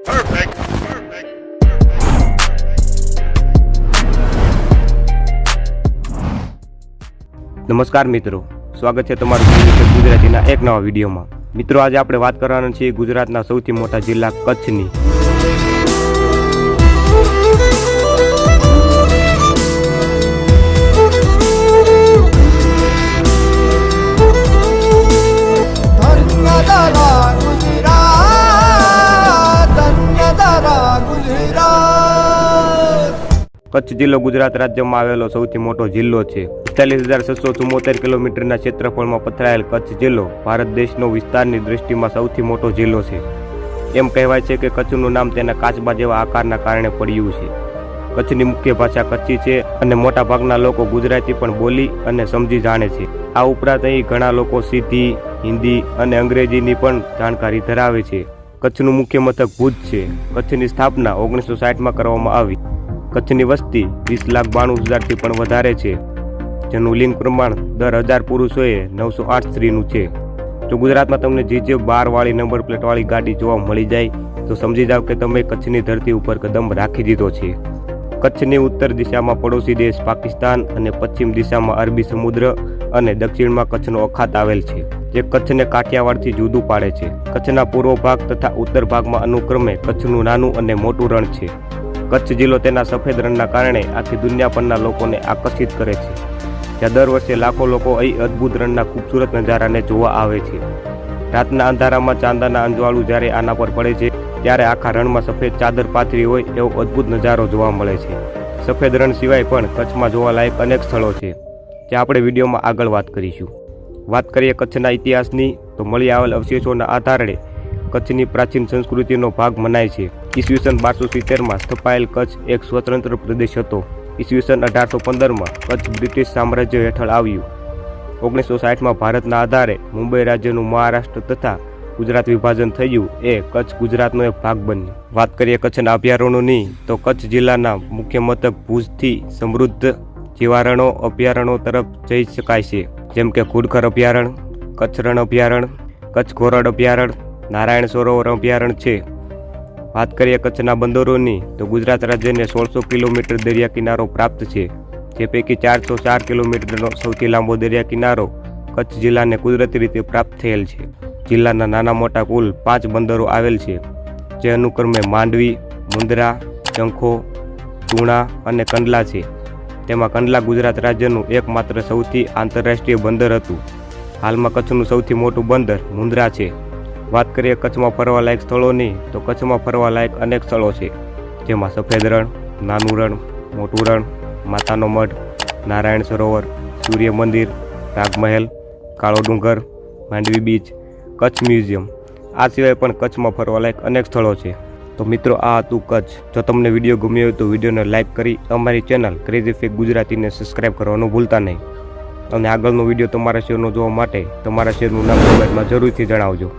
નમસ્કાર મિત્રો, સ્વાગત છે તમારું ગુજરાતીના એક નવા વિડીયોમાં। મિત્રો, આજે આપણે વાત કરવાના છીએ ગુજરાતના સૌથી મોટા જિલ્લા કચ્છની। કચ્છ જિલ્લો ગુજરાત રાજ્યમાં આવેલો સૌથી મોટો જિલ્લો છે। 45,674 કિલોમીટરના ક્ષેત્રફળમાં પથરાયેલ કચ્છ જિલ્લો ભારત દેશનો વિસ્તારની દૃષ્ટિમાં સૌથી મોટો જિલ્લો છે। એમ કહેવાય છે કે કચ્છનું નામ તેના કાચબા જેવા આકારના કારણે પડ્યું છે। કચ્છની મુખ્ય ભાષા કચ્છી છે અને મોટા ભાગના લોકો ગુજરાતી પણ બોલી અને સમજી જાણે છે। આ ઉપરાંત અહીં ઘણા લોકો સિંધી, હિન્દી અને અંગ્રેજીની પણ જાણકારી ધરાવે છે। કચ્છનું મુખ્ય મથક ભુજ છે। કચ્છની સ્થાપના 1960માં કરવામાં આવી। કચ્છની વસ્તી 20,92,000થી પણ વધારે છે, જેનું લિંગ પ્રમાણ દર 1000 પુરુષોએ 908 સ્ત્રીનું છે। જો ગુજરાતમાં તમને જે 12 વાળી નંબર પ્લેટ વાળી ગાડી જોવા મળી જાય તો સમજી જાવ કે તમે કચ્છની ધરતી ઉપર કદમ રાખી દીધો છે। કચ્છની ઉત્તર દિશામાં પડોશી દેશ પાકિસ્તાન અને પશ્ચિમ દિશામાં અરબી સમુદ્ર અને દક્ષિણમાં કચ્છનો અખાત આવેલ છે, જે કચ્છને કાઠિયાવાડથી જુદું પાડે છે। કચ્છના પૂર્વ ભાગ તથા ઉત્તર ભાગમાં અનુક્રમે કચ્છનું નાનું અને મોટું રણ છે। કચ્છ જિલ્લો તેના સફેદ રણના કારણે આખી દુનિયા પરના લોકોને આકર્ષિત કરે છે, જ્યાં દર વર્ષે લાખો લોકો અહીં અદ્ભુત રણના ખૂબસૂરત નજારાને જોવા આવે છે। રાતના અંધારામાં ચાંદાના અંજવાળું જ્યારે આના પર પડે છે ત્યારે આખા રણમાં સફેદ ચાદર પાથરી હોય એવો અદ્ભુત નજારો જોવા મળે છે। સફેદ રણ સિવાય પણ કચ્છમાં જોવાલાયક અનેક સ્થળો છે, જે આપણે વિડીયોમાં આગળ વાત કરીશું। વાત કરીએ કચ્છના ઇતિહાસની તો મળી આવેલ અવશેષોના આધારે કચ્છની પ્રાચીન સંસ્કૃતિનો ભાગ મનાય છે। ઈસવીસન 1270માં સ્થપાયેલ કચ્છ એક સ્વતંત્ર પ્રદેશ હતો। ઈસવીસન 1815માં કચ્છ બ્રિટિશ સામ્રાજ્ય હેઠળ આવ્યું। 1960માં ભારતના આધારે મુંબઈ રાજ્યનું મહારાષ્ટ્ર તથા ગુજરાત વિભાજન થયું એ કચ્છ ગુજરાતનો એક ભાગ બન્યો। વાત કરીએ કચ્છના અભયારણ્યોની તો કચ્છ જિલ્લાના મુખ્ય મથક ભુજથી સમૃદ્ધ જીવારણો અભયારણ્યો તરફ જઈ શકાય છે, જેમ કે ખુડખર અભયારણ્ય, કચ્છ રણ અભયારણ્ય, કચ્છ ઘોરડ અભયારણ્ય, નારાયણ સરોવર અભયારણ્ય છે। વાત કરીએ કચ્છના બંદરોની તો ગુજરાત રાજ્યને 1600 કિલોમીટર દરિયા કિનારો પ્રાપ્ત છે, જે પૈકી 404 કિલોમીટરનો સૌથી લાંબો દરિયા કિનારો કચ્છ જિલ્લાને કુદરતી રીતે પ્રાપ્ત થયેલ છે। જિલ્લાના નાના મોટા કુલ 5 બંદરો આવેલ છે, જે અનુક્રમે માંડવી, મુંદ્રા, ચંખો, તુણા અને કંડલા છે। તેમાં કંડલા ગુજરાત રાજ્યનું એકમાત્ર સૌથી આંતરરાષ્ટ્રીય બંદર હતું। હાલમાં કચ્છનું સૌથી મોટું બંદર મુંદ્રા છે। વાત કરીએ કચ્છમાં ફરવાલાયક સ્થળોની તો કચ્છમાં ફરવાલાયક અનેક સ્થળો છે, જેમાં સફેદ રણ, નાનું રણ, મોટું રણ, માતાનો મઢ, નારાયણ સરોવર, સૂર્ય મંદિર, રાગમહેલ, કાળો ડુંગર, માંડવી બીચ, કચ્છ મ્યુઝિયમ। આ સિવાય પણ કચ્છમાં ફરવાલાયક અનેક સ્થળો છે। તો મિત્રો, આ હતું કચ્છ। જો તમને વિડીયો ગમ્યો હોય તો વિડીયોને લાઇક કરી અમારી ચેનલ ક્રેઝી ફેક ગુજરાતીને સબસ્ક્રાઈબ કરવાનું ભૂલતા નહીં, અને આગળનો વિડીયો તમારા શહેરનો જોવા માટે તમારા શહેરનું નામ કમેન્ટમાં જરૂરથી જણાવજો।